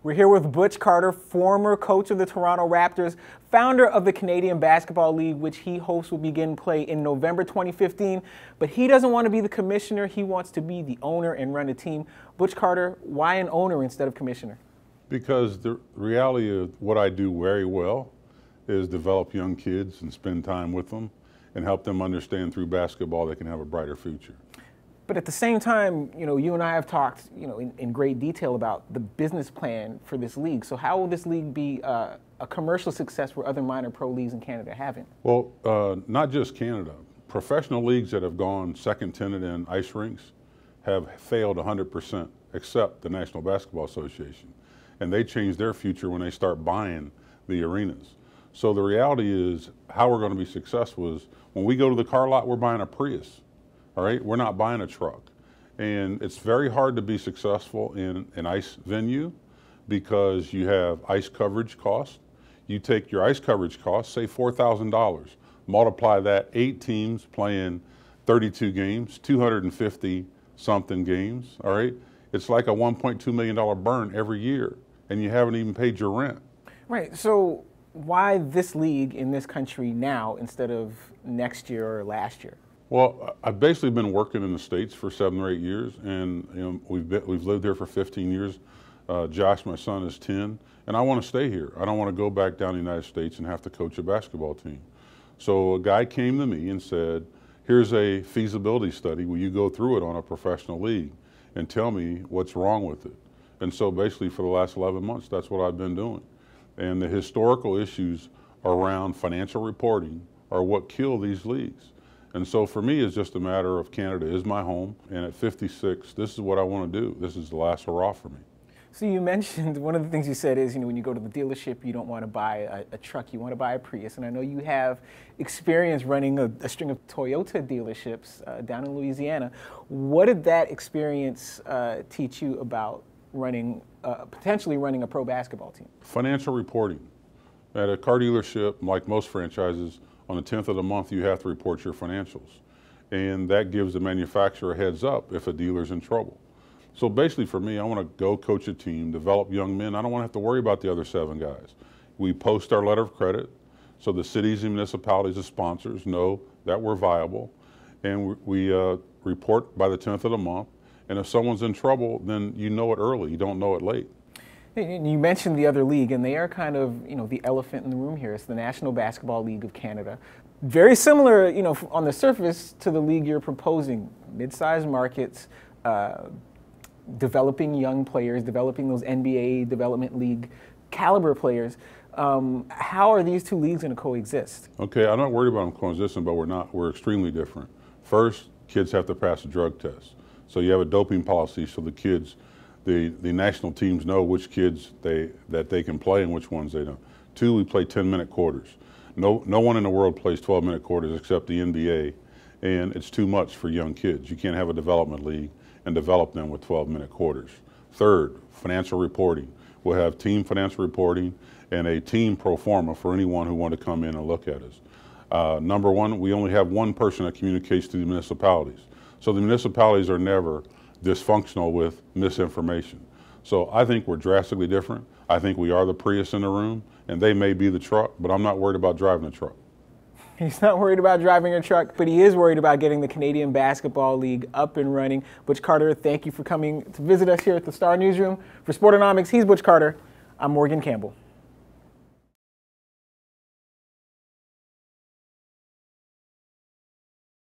We're here with Butch Carter, former coach of the Toronto Raptors, founder of the Canadian Basketball League, which he hopes will begin play in November 2015. But he doesn't want to be the commissioner. He wants to be the owner and run a team. Butch Carter, why an owner instead of commissioner? Because the reality of what I do very well is develop young kids and spend time with them and help them understand through basketball they can have a brighter future. But at the same time, you and I have talked, in great detail about the business plan for this league. So how will this league be a commercial success where other minor pro leagues in Canada haven't? Well, not just Canada. Professional leagues that have gone second tenant in ice rinks have failed 100%, except the National Basketball Association. And they change their future when they start buying the arenas. So the reality is how we're going to be successful is when we go to the car lot, we're buying a Prius. All right, we're not buying a truck. And it's very hard to be successful in an ice venue because you have ice coverage costs. You take your ice coverage costs, say $4,000, multiply that 8 teams playing 32 games, 250 something games, all right? It's like a $1.2 million burn every year, and you haven't even paid your rent. Right, so why this league in this country now instead of next year or last year? Well, I've basically been working in the States for 7 or 8 years, and we've lived here for 15 years. Josh, my son, is 10, and I want to stay here. I don't want to go back down to the United States and have to coach a basketball team. So a guy came to me and said, here's a feasibility study. Will you go through it on a professional league and tell me what's wrong with it? And so basically for the last 11 months, that's what I've been doing. And the historical issues around financial reporting are what kill these leagues. And so for me, it's just a matter of Canada is my home, and at 56, this is what I want to do. This is the last hurrah for me. So you mentioned, one of the things you said is, when you go to the dealership, you don't want to buy a truck, you want to buy a Prius. And I know you have experience running a string of Toyota dealerships down in Louisiana. What did that experience teach you about potentially running a pro basketball team? Financial reporting. At a car dealership, like most franchises, on the 10th of the month, you have to report your financials. And that gives the manufacturer a heads up if a dealer's in trouble. So basically for me, I want to go coach a team, develop young men. I don't want to have to worry about the other 7 guys. We post our letter of credit, so the cities and municipalities as sponsors know that we're viable. And we report by the 10th of the month. And if someone's in trouble, then you know it early. You don't know it late. You mentioned the other league, and they are kind of, the elephant in the room here. It's the National Basketball League of Canada. Very similar, on the surface to the league you're proposing. Mid-sized markets, developing young players, developing those NBA Development League caliber players. How are these 2 leagues going to coexist? Okay, I'm not worried about them coexisting, but we're extremely different. First, kids have to pass a drug test. So you have a doping policy so the kids, the national teams know which kids that they can play and which ones they don't. 2, we play 10-minute quarters. No one in the world plays 12-minute quarters except the NBA, and it's too much for young kids. You can't have a development league and develop them with 12-minute quarters. Third, financial reporting. We'll have team financial reporting and a team pro forma for anyone who wants to come in and look at us. Number 1, we only have 1 person that communicates to the municipalities. So the municipalities are never dysfunctional with misinformation. So I think we're drastically different. I think we are the Prius in the room, and they may be the truck, but I'm not worried about driving a truck. He's not worried about driving a truck, but he is worried about getting the Canadian Basketball League up and running. Butch Carter, thank you for coming to visit us here at the Star Newsroom. For Sportonomics, he's Butch Carter. I'm Morgan Campbell.